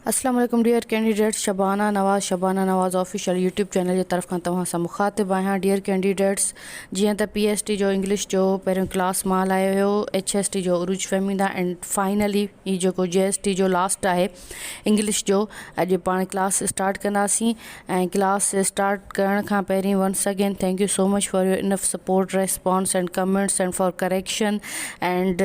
अस्सलाम वालेकुम dear candidate, Shabana नवाज़ official YouTube channel जी तरफ़ खां तव्हां सां मुखातिब आहियां। डियर कैंडिडेट्स, जीअं त PST जो इंग्लिश जो पहिरियों क्लास मां हलायो हुयो, HST जो उरूज फ़हमीदा एंड फाइनली ही जेको JST जो लास्ट आहे इंग्लिश जो, अॼु पाण क्लास स्टार्ट कंदासीं। ऐं क्लास स्टार्ट करण खां पहिरीं once again thank you so much for your enough support, response and comments and for correction and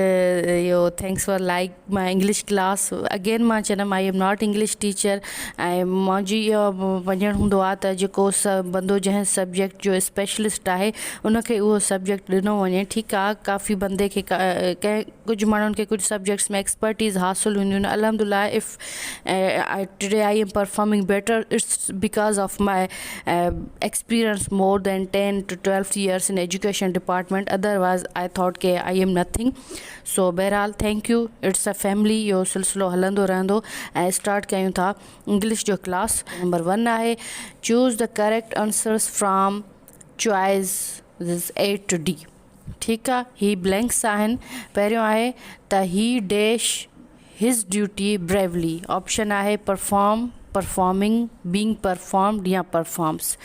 yo thanks for like my English class. Again मां चवंदमि I am not English teacher, ऐं मुंहिंजी इहो मञणु हूंदो आहे त जेको बंदो जंहिं सब्जेक्ट जो स्पेशलिस्ट आहे उनखे उहो सब्जेक्ट ॾिनो वञे। ठीकु आहे, काफ़ी बंदे खे कंहिं कुझु माण्हुनि खे कुझु सब्जेक्ट्स में एक्सपर्टीज़ हासिलु हूंदियूं आहिनि। अलहमदुलिल्लाह, if today I am performing better it's because of my experience more than 10 to 12 years in education department, otherwise I thought के आई एम नथिंग। सो बहरहाल thank you, it's a family, इहो सिलसिलो हलंदो रहंदो। ऐं स्टार्ट कयूं था English जो क्लास। नंबर 1 आहे choose the correct answers from choice A to D। ठीकु आहे, ही ब्लैंक्स आहिनि। पहिरियों आहे त ही डैश हिज ड्यूटी ब्रेवली। ऑप्शन आहे परफॉर्म, परफॉर्मिंग, बीइंग परफॉर्म्ड या परफॉर्म्स।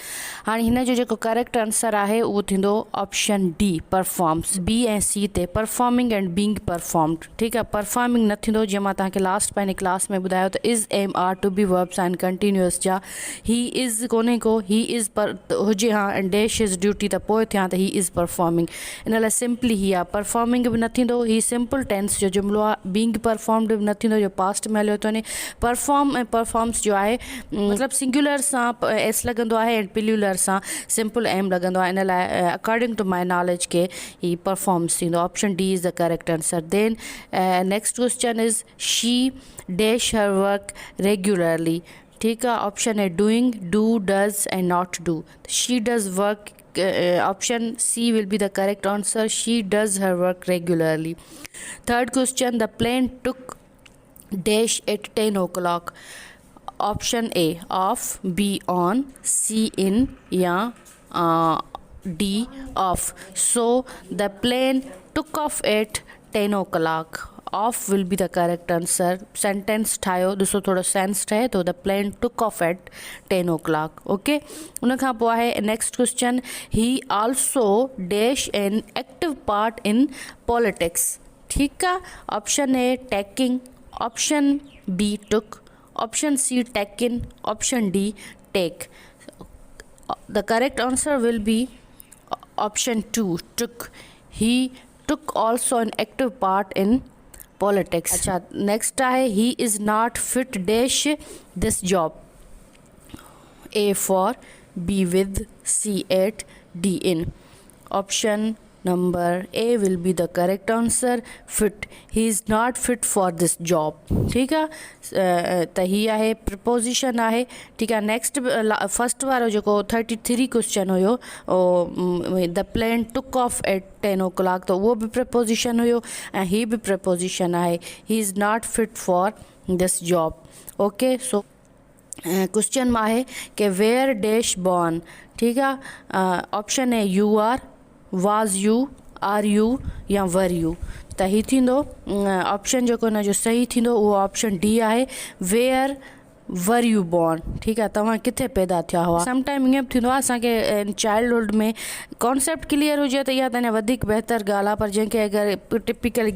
हाणे हिन जो जेको करेक्ट आंसर आहे उहो थींदो ऑप्शन डी, परफॉर्म्स। बी ऐं सी ते परफॉर्मिंग एंड बीइंग परफॉर्म्ड। ठीकु आहे, परफॉर्मिंग न थींदो। जीअं मां तव्हांखे लास्ट पंहिंजे क्लास में ॿुधायो त is, am, are, to be verbs आहिनि कंटिन्यूअस जा। ही इज़ कोन्हे को, ही इज़ पर हुजे हा एंड डैश इज़ ड्यूटी त पोइ थियां त ही इज़ परफॉर्मिंग। इन लाइ सिंपली ही आहे, परफॉर्मिंग बि न थींदो, ही सिंपल टेंस जो जुमिलो आहे। बीइंग परफॉर्म्ड बि न थींदो, जो पास्ट में हलियो थो वञे। परफॉर्म ऐं परफॉर्म्स जो आहे मतिलबु सिंगुलर सां एस लॻंदो आहे ऐं प्लूरल सां सिंपल एम लॻंदो आहे। इन लाइ अकॉर्डिंग टू माई नॉलेज के ही परफॉर्म्स थींदो। Option D is the correct answer. Then next question is she dash her work regularly. ठीकु आहे, ऑप्शन है doing, do, does and not do. She does work, option C will be the correct answer. She does her work regularly. Third question, the plane took dash at 10 o'clock. Option A off, B on, C in या D off. So the plane took off at 10 o'clock. Off will be the correct answer. Sentence ठाहियो, ॾिसो थोरो sense ठहे तो the plane took off at 10 o'clock. Okay, उन खां पोइ आहे next question, he also dash an active part in politics. ठीकु आहे, option A taking, option B took, option C taken, option D take. The correct answer will be option 2 took. He took also an active part in politics. अच्छा, next आहे he is not fit dash this job. A for, B with, C at, D in. Option number A will be the correct answer. Fit, he is not fit for this job. ठीकु आहे, त ही आहे preposition आहे। ठीकु आहे, next first वारो जेको 33 क्वेश्चन हुयो, the plane took off at 10 o'clock, त उहो बि प्रपोजिशन हुयो ऐं ही बि प्रपोजिशन आहे। He is not fit for this job. Okay, so question में आहे कि वेयर डैश बॉर्न। ठीकु आहे, ऑप्शन है यू आर, वाज़ यू, आर यू या वर यू। त ही थींदो ऑप्शन जेको हिन जो सही थींदो उहो ऑप्शन डी आहे, वेयर वर यू बॉर्न। ठीकु आहे, तव्हां किथे पैदा थिया हुआ। समटाइम ईअं बि थींदो आहे असांखे चाइल्डहुड में कॉन्सेप्ट क्लियर हुजे त इहा त अञा वधीक बहितर ॻाल्हि आहे, पर जंहिंखे अगरि टिपिकली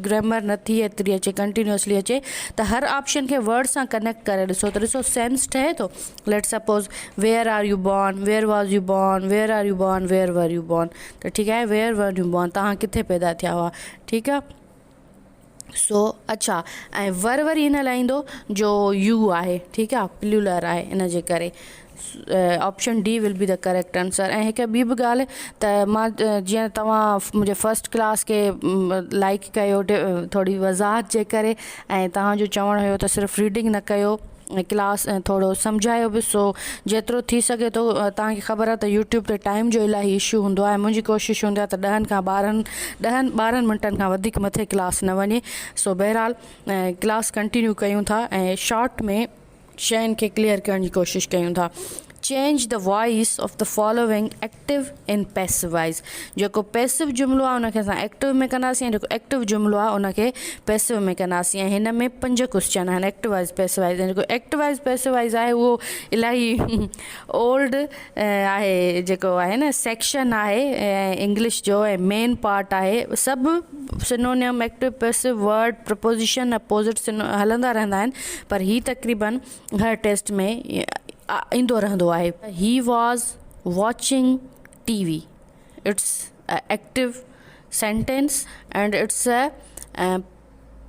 ग्रामर नथी एतिरी अचे, कंटिन्यूअसली अचे, त हर ऑप्शन खे वर्ड सां कनेक्ट करे ॾिसो त ॾिसो सेंस ठहे थो। Let suppose where are you born, where was you born, where are you born, where were you born. त ठीकु आहे, वेयर वर यू बॉर्न, तव्हां किथे पैदा थिया हुआ। ठीकु आहे, सो अच्छा, ऐं वर वरी हिन लाइ ईंदो जो यू आहे। ठीकु आहे, प्लूरल आहे, इन जे करे option D will be the correct answer. ऐं हिकु ॿी बि ॻाल्हि त मां जीअं तव्हां मुंहिंजे फस्ट क्लास खे लाइक कयो थोरी वज़ाहत जे करे, ऐं तव्हांजो चवणु हुयो त सिर्फ़ु रीडिंग न कयो, क्लास थोरो सम्झायो बि। सो जेतिरो थी सघे थो, तव्हांखे ख़बर आहे त यूट्यूब ते टाइम जो इलाही इशू हूंदो आहे। मुंहिंजी कोशिशि हूंदी आहे त 10 मिंटनि खां वधीक मथे क्लास न वञे। सो बहरहाल क्लास कंटिन्यू कयूं था ऐं शॉर्ट में शयुनि खे क्लियर करण जी कोशिशि कयूं था। Change the voice of the following active in passive voice. जेको पैसिव जुमिलो आहे उनखे असां एक्टिव में कंदासीं ऐं जेको एक्टिव जुमिलो आहे उनखे पैसिव में कंदासीं। ऐं हिन में 5 क्वेश्चन आहिनि एक्टिव वाइज़ पैसिव वाइज़। ऐं जेको एक्टिव वाइज़ पैसिव वाइज़ आहे उहो इलाही ओल्ड आहे, जेको आहे न सेक्शन आहे इंग्लिश जो, ऐं मेन पार्ट आहे। सभु सिनोनियम active passive word preposition opposite हलंदा रहंदा आहिनि, पर ही तक़रीबन हर टेस्ट में ईंदो रहंदो आहे। He was watching TV, it's active sentence and it's a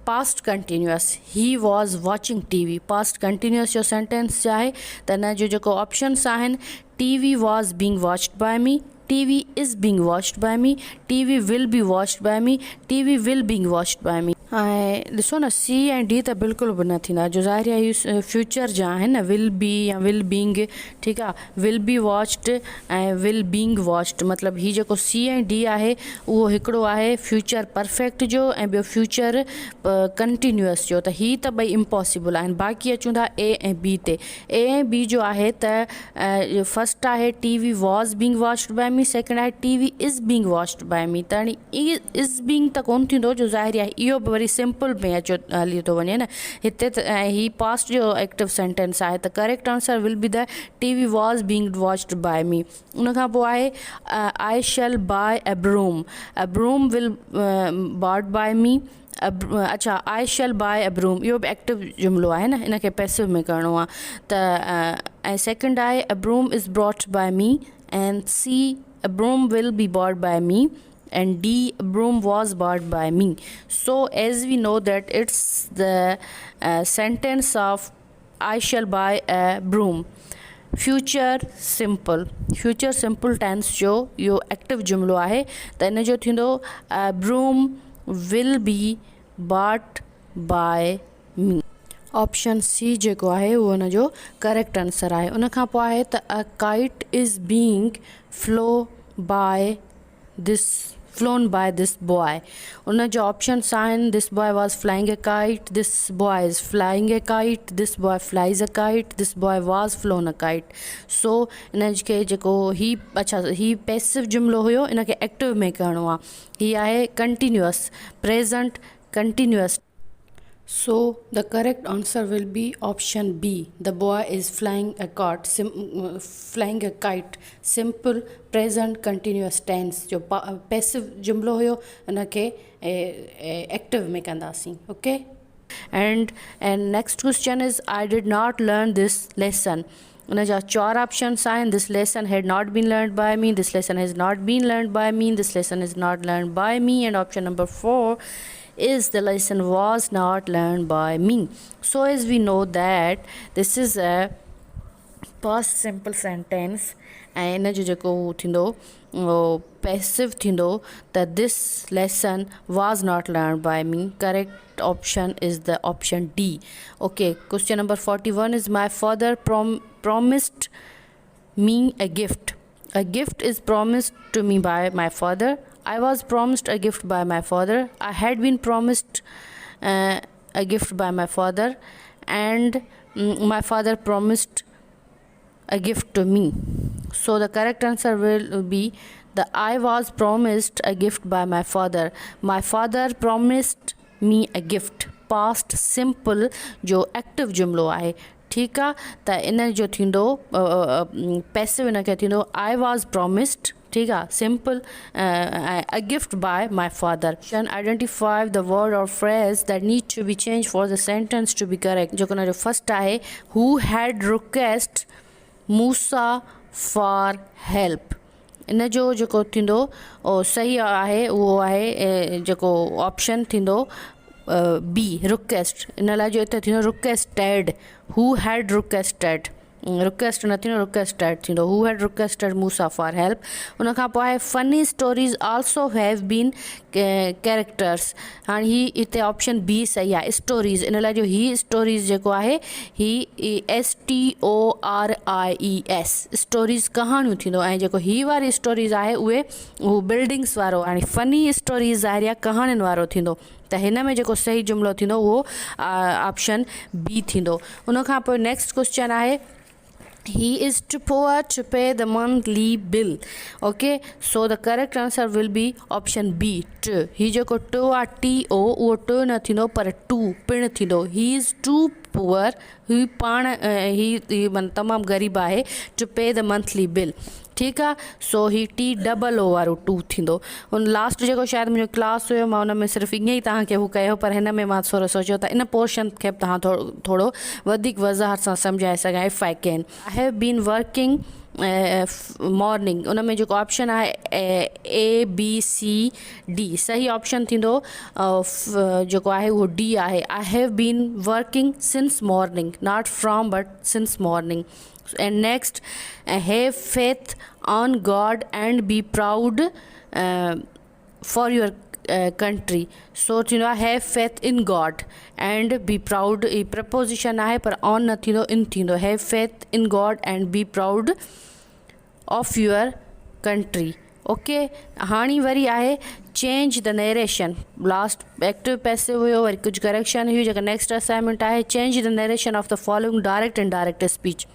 past continuous. He was watching TV past continuous जो सेंटेंस आहे त हिन जो जेको ऑप्शन्स आहिनि, TV was being watched by me, TV is being watched by me, TV will be watched by me, TV will being watched by me. ऐं ॾिसो न सी ऐं डी त बिल्कुलु बि न थींदा, जो ज़ाहिर आहे इहे फ्यूचर जा आहिनि न, विल बी या विल बीइंग, ठीकु आहे। विल बी वॉच्ड ऐं विल बीइंग वॉच्ड, मतिलबु हीउ जेको सी ऐं डी आहे उहो हिकिड़ो आहे फ्यूचर परफेक्ट जो ऐं ॿियो फ्यूचर कंटिन्यूअस जो, त हीअ त ॿई इम्पॉसिबल आहिनि। बाक़ी अचूं था ए ऐं बी ते। ए ऐं बी जो आहे त फस्ट आहे TV was being watched by me, second आहे TV is being watched by me. त हाणे इज़ बीइंग त कोन थींदो, जो ज़ाहिर आहे इहो बि वरी सिंपल में अचो हली थो वञे न हिते त। ऐं ही पास्ट जो एक्टिव सेंटेंस आहे, त correct answer will be the TV was being watched by me. उनखां पोइ आहे I shall buy a broom, a broom will bought by me. अच्छा, I shall buy a broom, इहो बि एक्टिव जुमिलो आहे न, इनखे पैसिव में करिणो आहे। त ऐं सेकेंड आहे a broom is brought by me, and C a broom will be bought by me, and D, a broom was bought by me. So as we know that it's the sentence of I shall buy a broom. Future simple tense जो इहो active जुमिलो आहे, त इन जो थींदो broom will be bought by me। Option C जेको आहे उहो हुन जो करेक्ट आंसर आहे। उनखां पोइ आहे त a kite is being flown by this boy। उन जो ऑप्शन्स आहिनि, this boy was flying a kite, this boy is flying a kite, this boy flies a kite, this boy was flown a kite। सो इन खे जेको ही passive जुमिलो हुयो, इन खे एक्टिव में करिणो आहे। ही आहे continuous present continuous. So the correct answer will be option B, the boy is flying a kite, simple present continuous tense। जो passive जुमिलो हुयो उनखे एक्टिव में कंदासीं। Okay, and next question is I did not learn this lesson। उन जा 4 options आहिनि, this lesson had not been learned by me, this lesson has not been learned by me, this lesson is not learned by me, and option number 4 is the lesson was not learned by me। So as we know that this is a past simple sentence, ऐं इन जो जेको थींदो passive थींदो त this lesson was not learned by me। correct option is the option D। okay, question number 41 is my father promised me a gift। a gift is promised to me by my father। I was promised a gift by my father। I had been promised a gift by my father, and my father promised a gift to me। So the correct answer will be the I was promised a gift by my father। My father promised me a gift, past simple जो active जुमिलो आहे। ठीकु आहे, त इन जो थींदो passive, इन खे थींदो I was promised, ठीकु आहे, simple a gift by my father। Identify the word or phrase that need to be changed for the sentence to be correct। जेको हुन जो फर्स्ट आहे who had request Musa for help। इन जो जेको थींदो सही आहे उहो आहे जेको ऑप्शन थींदो बी, रिक्वेस्ट। इन लाइ जो हिते थींदो रिक्वेस्टेड, हू हैड रिक्वेस्टेड, रिक्वेस्ट न थींदो रिक्वेस्टेड थींदो, हू हैड रिक्वेस्टेड मूसा फॉर हेल्प। उनखां पोइ आहे funny stories also have been characters. हाणे ही हिते ऑप्शन बी सही आहे, स्टोरीज़। इन लाइ जो ही स्टोरीज़ जेको आहे ही STORIES, स्टोरीज़ कहाणियूं थींदो, ऐं जेको ही वारी स्टोरीज़ आहे उहो बिल्डिंग्स वारो। हाणे फनी स्टोरीज़ ज़ाहिर आहे कहाणियुनि वारो थींदो, त हिन में जेको सही जुमिलो थींदो उहो ऑप्शन बी थींदो। उनखां पोइ नेक्स्ट क्वेश्चन आहे He is too poor to pay the monthly bill. Okay, so the correct answer will be option B, to. ही जेको to आहे to उहो to न थींदो पर to पिण थींदो. He is too poor, ही पाण ही मन तमामु ग़रीब आहे, to pay the monthly bill. ठीकु आहे, सो ही टी डबल ओ वारो टू थींदो. उन लास्ट जेको शायदि मुंहिंजो क्लास हुयो मां हुन में सिर्फ़ु ईअं ई तव्हांखे हू कयो, पर हिन में मां थोरो सोचियो त इन पोर्शन खे बि तव्हां थोरो वधीक वज़ाहत सां सम्झाए सघां. If I can, I have been working morning, उन में जेको ऑप्शन आहे ABCD, सही ऑप्शन थींदो जेको आहे उहो डी आहे. I have been working since morning, not from but since morning. And next, have faith on God and be proud for your country. So थींदो आहे have faith in God and be proud. E preposition आहे पर on न थींदो, in थींदो. have faith in God and be proud of your country. Okay, हाणे वरी आहे change the narration. Last active passive हुयो, वरी कुझु करेक्शन हुई. जेका नेक्स्ट असाइनमेंट आहे change the narration of the following direct and direct speech.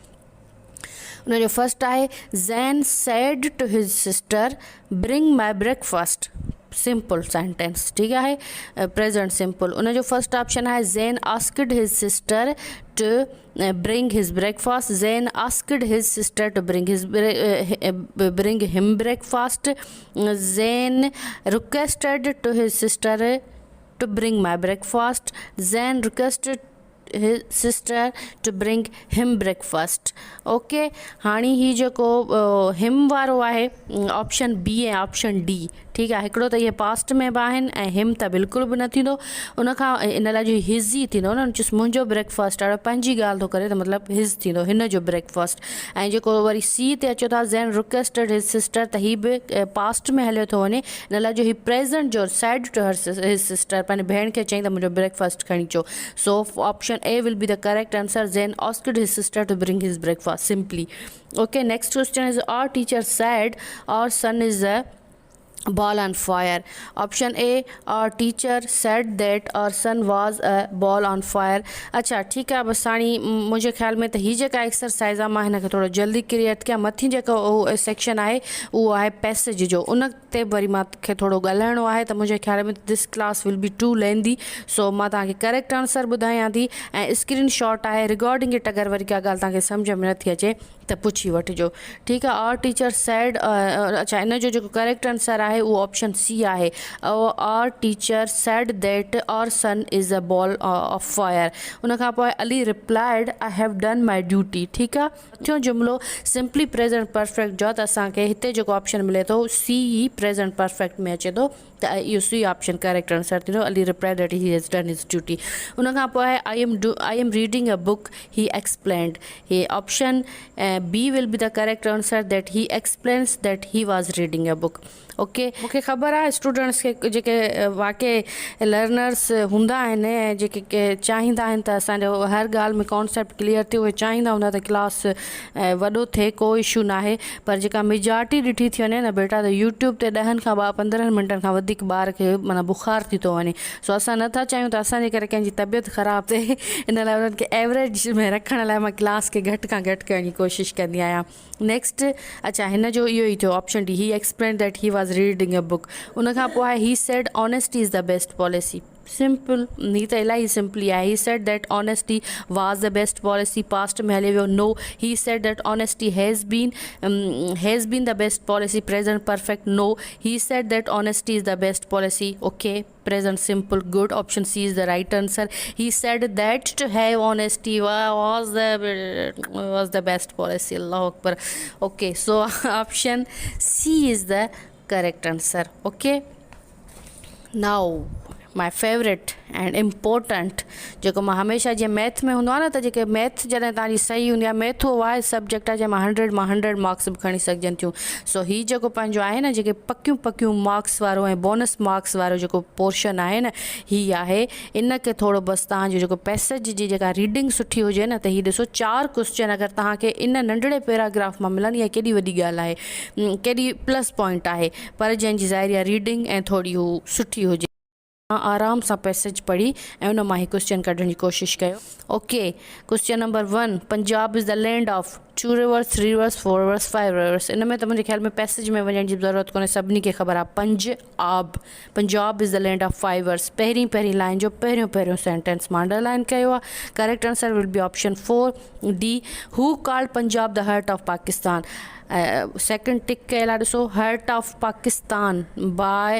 उनजो फर्स्ट आहे ज़ैन sad two his sister bring my breakfast. Simple sentence, ठीकु आहे, प्रेजेंट सिंपल. उनजो फर्स्ट ऑप्शन आहे ज़ैन आस्क्ड हिज सिस्टर टू ब्रिंग हिज ब्रेकफास्ट. ज़ैन asked हिज सिस्टर टू ब्रिंग हिम breakfast. Zain requested to his sister to bring my breakfast. Zain requested his sister to bring him breakfast. Okay, हाणे ही जेको हिम वारो आहे ऑप्शन बी ऐं ऑप्शन डी. ठीकु आहे, हिकिड़ो त इहे पास्ट में बि आहिनि ऐं हिम त बिल्कुलु बि न थींदो. उनखां इन लाइ जो हिज़ ई थींदो न, चुस मुंहिंजो ब्रेकफास्ट ॾाढो पंहिंजी ॻाल्हि थो करे त मतिलबु हिज़ थींदो, हिन जो ब्रेकफास्ट. ऐं जेको वरी सी ते अचो था ज़ैन रिक्वेस्टेड हिज सिस्टर, त हीअ बि पास्ट में हलियो थो वञे. इन लाइ जो हीअ प्रेज़ेंट जो sad to her his sister, पंहिंजी भेण खे चई त मुंहिंजो ब्रेकफास्ट खणी अचो. So option A will be the correct answer. Zen asked his sister to bring his breakfast simply. Okay, next question is our teacher said our son is a ball on fire. Option A, our teacher said that our son was a ball on fire. अच्छा, ठीकु आहे, बसि हाणे मुंहिंजे ख़्याल में त हीअ जेका एक्सरसाइज़ आहे मां हिन खे थोरो जल्दी क्रिएट कयां. मथीं जेको उहो सेक्शन आहे उहो आहे पैसेज जो, उन ते वरी मूंखे थोरो ॻाल्हाइणो आहे, त मुंहिंजे ख़्याल में this class will be too lengthy. सो मां तव्हांखे करेक्ट आंसर ॿुधायां थी ऐं स्क्रीन शॉट आहे, रिकॉर्डिंग इट. अगरि वरी का ॻाल्हि तव्हांखे सम्झ में नथी अचे त पुछी वठिजो. ठीकु आहे, आवर टीचर सैड, अच्छा इन जो जेको करेक्ट आंसर आहे उहो ऑप्शन सी आहे. Our teacher said that our sun is a ball of fire. उनखां पोइ Ali replied I have done my duty. ठीकु आहे, चोथों जुमिलो सिंपली प्रेज़ेंट परफेक्ट जो, त असांखे हिते जेको ऑप्शन मिले थो सी ई प्रेज़ेंट परफेक्ट में अचे थो, त इहो सी ऑप्शन करेक्ट आंसर थींदो. Ali replied that he has done his duty. उनखां पोइ आहे I am reading a book he explained. ही option B will be the correct answer, that he explains that he was reading a book. Okay, मूंखे ख़बर आहे students खे जेके वाक़ई लर्नर्स हूंदा आहिनि ऐं जेके चाहींदा आहिनि त असांजो हर ॻाल्हि में कॉन्सेप्ट क्लियर थिए, उहे चाहींदा हूंदा त क्लास वॾो थिए, को इशू न आहे. पर जेका मेजॉरिटी ॾिठी थी वञे न बेटा, त यूट्यूब ते 10 खां 15 मिंटनि खां वधीक ॿार खे माना बुखार थी थो वञे. सो असां नथा चाहियूं त असांजे करे कंहिंजी तबियत ख़राबु थिए. इन लाइ उन्हनि खे एवरेज में रखण लाइ मां क्लास खे घटि खां घटि करण जी कोशिशि कंदी आहियां. नेक्स्ट, अच्छा हिन जो इहो ई थियो option D, he explain that he was reading a book. उनखां पोइ आहे he said honesty is the best policy. Simple, ही त इलाही सिंपली आहे. He said that honesty was the best policy, past में हले वियो. No, he said that honesty has been the best policy, present perfect. No, he said that honesty is the best policy. Okay, present simple, good. Option C is the right answer. He said that to have honesty was the best policy. Allahu Akbar. Okay, so option C is the correct answer. Okay, now my favourite and important, जेको मां हमेशह जीअं math में हूंदो आहे न, त जेके मैथ जॾहिं तव्हांजी सही हूंदी आहे, मैथ उहो आहे सब्जेक्ट आहे जंहिंमां 100 मार्क्स बि खणी सघजनि थियूं. सो हीअ जेको पंहिंजो आहे न, जेके पकियूं मार्क्स वारो ऐं बोनस मार्क्स वारो जेको पोर्शन आहे न, हीअ आहे. इन खे थोरो बसि तव्हांजो जेको पैसेज जी जेका रीडिंग सुठी हुजे न, त हीअ ॾिसो 4 क्वेश्चन अगरि तव्हांखे इन नंढड़े पैराग्राफ मां मिलनि, इहा केॾी वॾी ॻाल्हि आहे, केॾी प्लस पॉइंट आहे. पर जंहिंजी ज़ाहिर आहे रीडिंग ऐं थोरी हू सुठी हुजे. आराम सां पैसेज पढ़ी ऐं उन मां ही क्वेश्चन कढण जी कोशिशि कयो। Okay, question number 1, Punjab is the land of 2 rivers, 3 rivers, 4 rivers, 5 rivers। इन में त मुंहिंजे ख्याल में पैसेज में वञण जी ज़रूरत कोन्हे, सभिनी खे ख़बर आहे Punjab is the land of 5 rivers। पहिरीं लाइन जो पहिरियों सेंटेंस मां अंडरलाइन कयो आहे। Correct answer will be option 4 D, who called Punjab the heart of Pakistan. Second tick कयल आहे, ॾिसो, heart of Pakistan by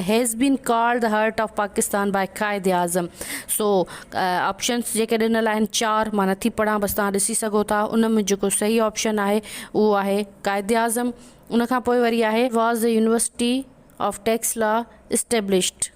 has been called the heart of Pakistan by Quaid Azam. सो ऑप्शंस जेके ॾिनल आहिनि 4 मां नथी पढ़ां, बसि तव्हां ॾिसी सघो था। उन में जेको सही ऑप्शन आहे उहो आहे कायद आज़म। उन खां पोइ वरी आहे was the university of tax law established,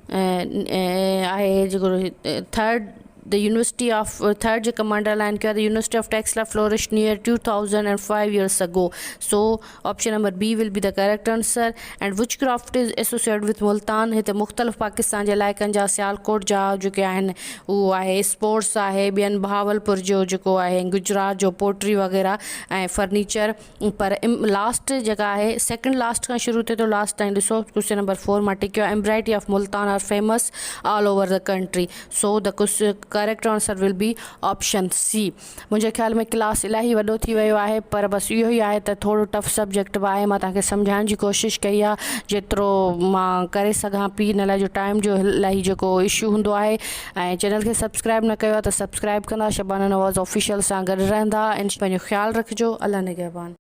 आहे जेको third the university of third जेका मां अंडरलाइन कयो आहे, the university of tax law flourish near 2005 years ago। So option number B will be the correct answer. And which craft is associated with Multan. हिते मुख़्तलिफ़ पाकिस्तान जे इलाइक़नि जा सियालकोट जा जेके आहिनि उहो आहे स्पोर्ट्स आहे, ॿियनि बहावलपुर जो जेको आहे, गुजरात जो पोट्री वग़ैरह ऐं फर्नीचर। पर लास्ट जेका आहे सेकंड लास्ट खां शुरू थिए थो लास्ट ताईं, ॾिसो क्वेश्चन नंबर 4 मां टिकियो, embroidery of Multan are famous all over the country. So the correct answer will be option C. मुंहिंजे ख्याल में क्लास इलाही वॾो थी वियो आहे, पर बसि इहो ई आहे त थोरो टफ सब्जेक्ट बि आहे। मां तव्हांखे सम्झाइण जी कोशिशि कई आहे जेतिरो मां करे सघां पई। इन लाइ जो टाइम जो इलाही जेको इशू हूंदो आहे। ऐं चैनल खे सब्सक्राइब न कयो आहे त सब्सक्राइब कंदा, शबाना नवाज़ ऑफिशियल सां गॾु रहंदा। ऐं पंहिंजो ख़्यालु रखिजो। अल्लाह निगहबान।